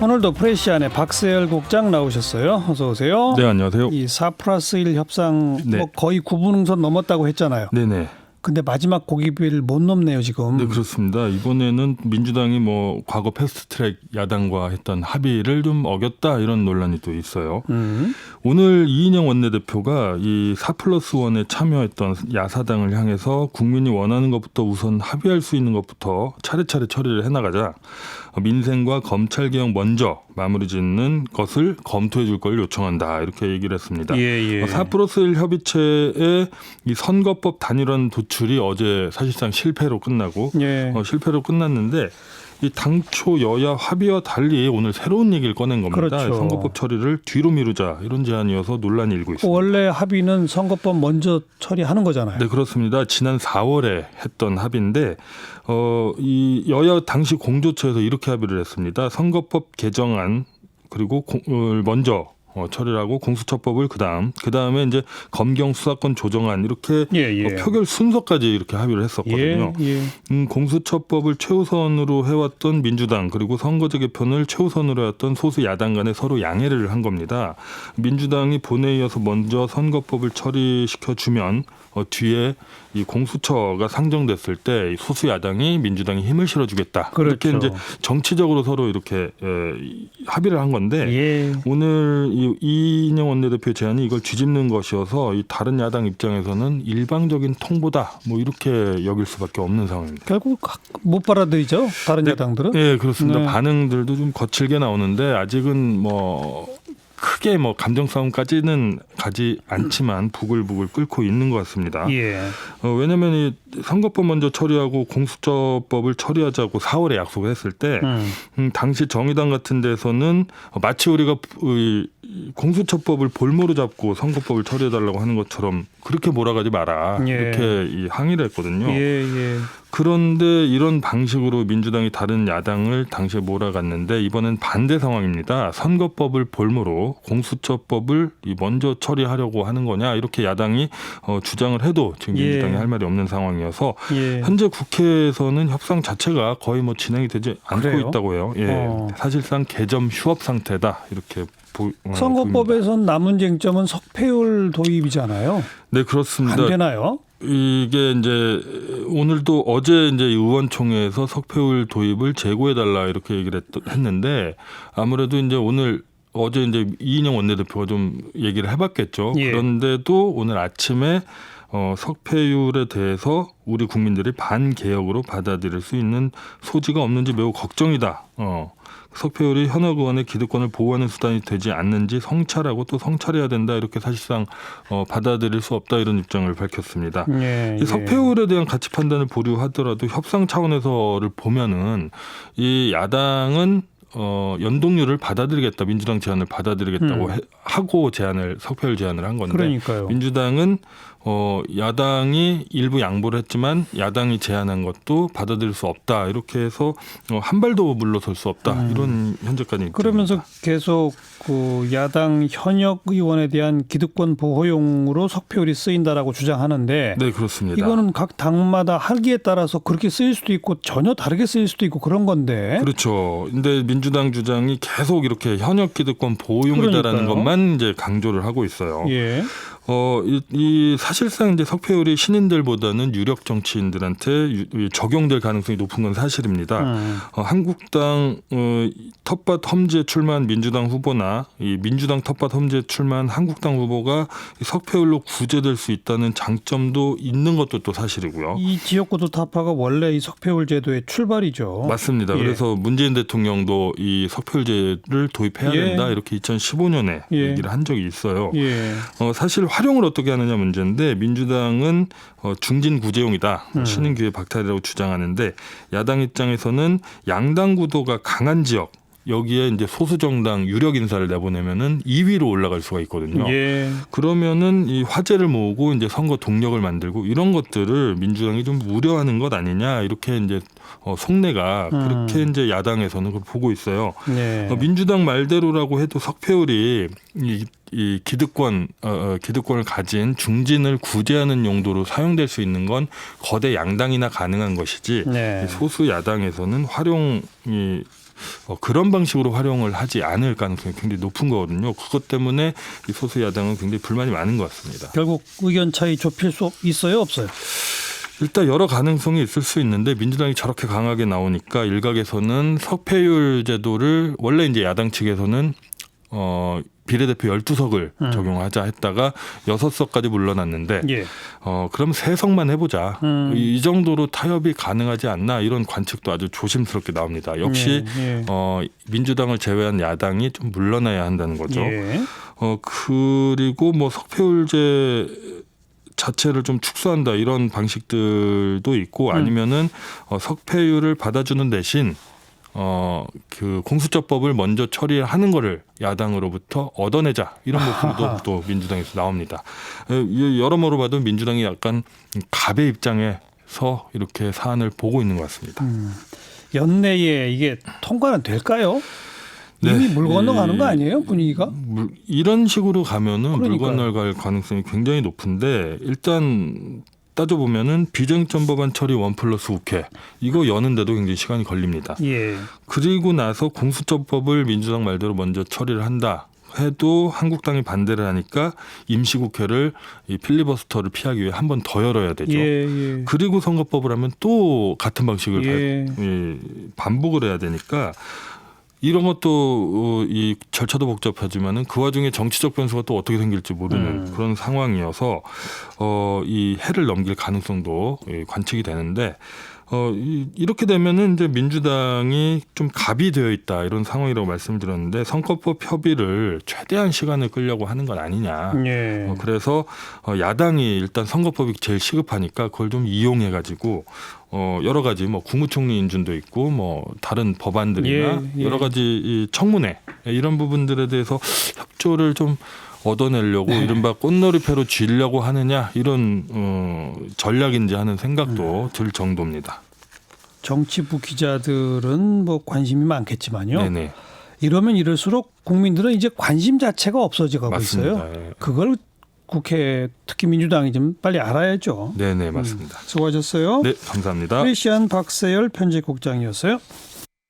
오늘도 프레시안의 박세열 국장 나오셨어요. 어서 오세요. 네, 안녕하세요. 이 4+1 협상 네. 뭐 거의 9분응선 넘었다고 했잖아요. 네네. 근데 마지막 고기비를 못 넘네요 지금. 네, 그렇습니다. 이번에는 민주당이 뭐 과거 패스트트랙 야당과 했던 합의를 좀 어겼다 이런 논란이 또 있어요. 오늘 이인영 원내대표가 이 4+1에 참여했던 야사당을 향해서 국민이 원하는 것부터 우선 합의할 수 있는 것부터 차례차례 처리를 해나가자 민생과 검찰개혁 먼저 마무리 짓는 것을 검토해 줄 걸 요청한다 이렇게 얘기를 했습니다. 4+1 협의체의 이 선거법 단일화는 도출이 어제 사실상 실패로 끝나고 실패로 끝났는데 이 당초 여야 합의와 달리 오늘 새로운 얘기를 꺼낸 겁니다. 그렇죠. 선거법 처리를 뒤로 미루자 이런 제안이어서 논란이 일고 있습니다. 원래 합의는 선거법 먼저 처리하는 거잖아요. 네, 그렇습니다. 지난 4월에 했던 합의인데 이 여야 당시 공조처에서 이렇게 합의를 했습니다. 선거법 개정안 그리고 먼저 처리를 하고 공수처법을 그다음에 이제 검경 수사권 조정안 이렇게 표결 순서까지 이렇게 합의를 했었거든요. 공수처법을 최우선으로 해왔던 민주당 그리고 선거제 개편을 최우선으로 해왔던 소수 야당 간에 서로 양해를 한 겁니다. 민주당이 본회의에서 먼저 선거법을 처리시켜주면 뒤에 이 공수처가 상정됐을 때 소수 야당이 민주당이 힘을 실어주겠다. 그렇죠. 이렇게 이제 정치적으로 서로 이렇게 합의를 한 건데 오늘 이인영 원내대표 제안이 이걸 뒤집는 것이어서 이 다른 야당 입장에서는 일방적인 통보다 뭐 이렇게 여길 수밖에 없는 상황입니다. 결국 못 받아들이죠. 다른 야당들은. 네, 그렇습니다. 반응들도 좀 거칠게 나오는데 아직은 크게 감정 싸움까지는 가지 않지만 부글부글 끓고 있는 것 같습니다. 왜냐하면 이 선거법 먼저 처리하고 공수처법을 처리하자고 4월에 약속을 했을 때 당시 정의당 같은 데서는 마치 우리가 공수처법을 볼모로 잡고 선거법을 처리해달라고 하는 것처럼 그렇게 몰아가지 마라 이렇게 항의를 했거든요. 그런데 이런 방식으로 민주당이 다른 야당을 당시에 몰아갔는데 이번엔 반대 상황입니다. 선거법을 볼모로 공수처법을 먼저 처리하려고 하는 거냐 이렇게 야당이 주장을 해도 지금 민주당이 할 말이 없는 상황이어서 현재 국회에서는 협상 자체가 거의 진행이 되지 않고 있다고 해요. 사실상 개점 휴업 상태다 이렇게 선거법에선 남은 쟁점은 석패율 도입이잖아요. 네, 그렇습니다. 안 되나요? 이게 이제 오늘도 어제 이제 의원총회에서 석패율 도입을 재고해달라 이렇게 얘기를 했는데 아무래도 이제 어제 이제 이인영 원내대표가 좀 얘기를 해봤겠죠. 그런데도 오늘 아침에 석패율에 대해서 우리 국민들이 반개혁으로 받아들일 수 있는 소지가 없는지 매우 걱정이다. 석패율이 현역 의원의 기득권을 보호하는 수단이 되지 않는지 성찰하고 또 성찰해야 된다 이렇게 사실상 받아들일 수 없다 이런 입장을 밝혔습니다. 이 석패율에 대한 가치 판단을 보류하더라도 협상 차원에서를 보면은 이 야당은 연동률을 받아들이겠다 민주당 제안을 받아들이겠다고 하고 석패율 제안을 한 건데 그러니까요. 민주당은 야당이 일부 양보를 했지만 야당이 제안한 것도 받아들일 수 없다 이렇게 해서 한 발도 물러설 수 없다 이런 현재까지 그러면서 계속 그 야당 현역 의원에 대한 기득권 보호용으로 석패율이 쓰인다라고 주장하는데 네, 그렇습니다. 이거는 각 당마다 하기에 따라서 그렇게 쓰일 수도 있고 전혀 다르게 쓰일 수도 있고 그런 건데. 그렇죠. 근데 민주당 주장이 계속 이렇게 현역 기득권 보호용이다라는 것만 이제 강조를 하고 있어요. 이 사실상 이제 석패율이 신인들보다는 유력 정치인들한테 적용될 가능성이 높은 건 사실입니다. 한국당 텃밭 험지에 출마한 민주당 후보나 이 민주당 텃밭 험지에 출마한 한국당 후보가 석패율로 구제될 수 있다는 장점도 있는 것도 또 사실이고요. 이 지역구도 타파가 원래 이 석패율 제도의 출발이죠. 맞습니다. 그래서 문재인 대통령도 이 석패율제를 도입해야 된다 이렇게 2015년에 얘기를 한 적이 있어요. 사실 활용을 어떻게 하느냐 문제인데 민주당은 중진 구제용이다. 신인 기회 박탈이라고 주장하는데 야당 입장에서는 양당 구도가 강한 지역 여기에 이제 소수 정당 유력 인사를 내보내면은 2위로 올라갈 수가 있거든요. 그러면은 이 화제를 모으고 이제 선거 동력을 만들고 이런 것들을 민주당이 좀 우려하는 것 아니냐 이렇게 이제 속내가 그렇게 이제 야당에서는 그걸 보고 있어요. 민주당 말대로라고 해도 석패율이 이 기득권을 가진 중진을 구제하는 용도로 사용될 수 있는 건 거대 양당이나 가능한 것이지 소수 야당에서는 활용이 그런 방식으로 활용을 하지 않을 가능성이 굉장히 높은 거거든요. 그것 때문에 이 소수 야당은 굉장히 불만이 많은 것 같습니다. 결국 의견 차이 좁힐 수 있어요, 없어요? 일단 여러 가능성이 있을 수 있는데 민주당이 저렇게 강하게 나오니까 일각에서는 석패율 제도를 원래 이제 야당 측에서는 비례대표 12석을 적용하자 했다가 6석까지 물러났는데 예. 그럼 3석만 해보자. 이 정도로 타협이 가능하지 않나 이런 관측도 아주 조심스럽게 나옵니다. 역시 민주당을 제외한 야당이 좀 물러나야 한다는 거죠. 예. 그리고 뭐 석패율제 자체를 좀 축소한다 이런 방식들도 있고 아니면은 석패율을 받아주는 대신 그 공수처법을 먼저 처리하는 거를 야당으로부터 얻어내자 이런 목소리도 또 민주당에서 나옵니다. 여러모로 봐도 민주당이 약간 갑의 입장에서 이렇게 사안을 보고 있는 것 같습니다. 연내에 이게 통과는 될까요? 이미 물 건너가는 거 아니에요, 분위기가? 이런 식으로 가면은 물 그러니까요. 건너갈 가능성이 굉장히 높은데 일단 따져보면은 비정점 법안 처리 1+5회 이거 여는데도 굉장히 시간이 걸립니다. 예. 그리고 나서 공수처법을 민주당 말대로 먼저 처리를 한다 해도 한국당이 반대를 하니까 임시국회를 이 필리버스터를 피하기 위해 한 번 더 열어야 되죠. 예. 그리고 선거법을 하면 또 같은 방식을 반복을 해야 되니까 이런 것도 이 절차도 복잡하지만은 그 와중에 정치적 변수가 또 어떻게 생길지 모르는 그런 상황이어서 이 해를 넘길 가능성도 관측이 되는데 이렇게 되면은 이제 민주당이 좀 갑이 되어 있다 이런 상황이라고 말씀드렸는데 선거법 협의를 최대한 시간을 끌려고 하는 건 아니냐. 예. 그래서 야당이 일단 선거법이 제일 시급하니까 그걸 좀 이용해 가지고 여러 가지 뭐 국무총리 인준도 있고 뭐 다른 법안들이나 여러 가지 이 청문회 이런 부분들에 대해서 협조를 좀 얻어내려고 이른바 꽃놀이패로 쥐려고 하느냐 이런 전략인지 하는 생각도 들 정도입니다. 정치부 기자들은 뭐 관심이 많겠지만요. 네네. 이러면 이럴수록 국민들은 이제 관심 자체가 없어져 가고 있어요. 맞습니다. 그걸 국회 특히 민주당이 좀 빨리 알아야죠. 네네 맞습니다. 수고하셨어요. 네 감사합니다. 크리스찬 박세열 편집국장이었어요.